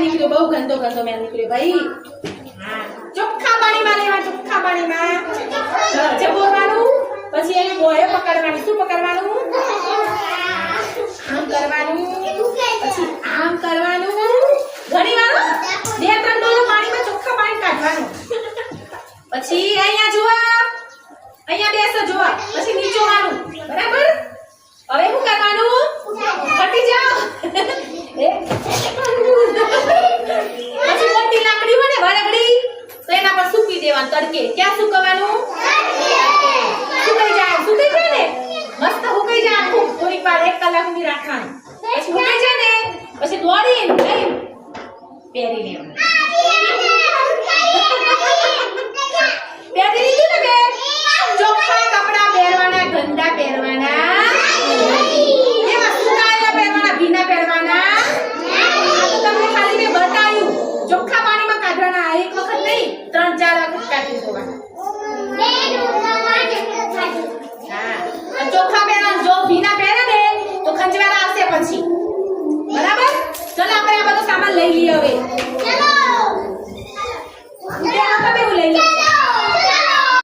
નીકળ્યો બહુ ગંદો ગંદો મેલ નીકળ્યો ભાઈ હા ચોખ્ખા પાણીમાં લેવા ચોખ્ખા પાણીમાં જબોરવાનું પછી એને બોય પકડવાનું શું પકડવાનું આમ કરવાનું પછી આમ કરવાનું ઘણી વાર બે ત્રણ ડોલો પાણીમાં ચોખ્ખા પાણી કાઢવાનું પછી અહીંયા જોવા અહીંયા બેસો જોવા પછી નીચોવાનું બરાબર હવે શું કરવાનું હટી જાઓ પછી મોટી લાકડી હોય ને વરગડી તો એના પર સૂકી દેવાનું તડકે ક્યાં સૂકવવાનું સુકાઈ જાય ને મસ્ત સુકાઈ જાય આખું થોડીક વાર 1 કલાક સુધી રાખવાનું પછી સુકાઈ જાય ને પછી દોડીને પહેરી લેવાનું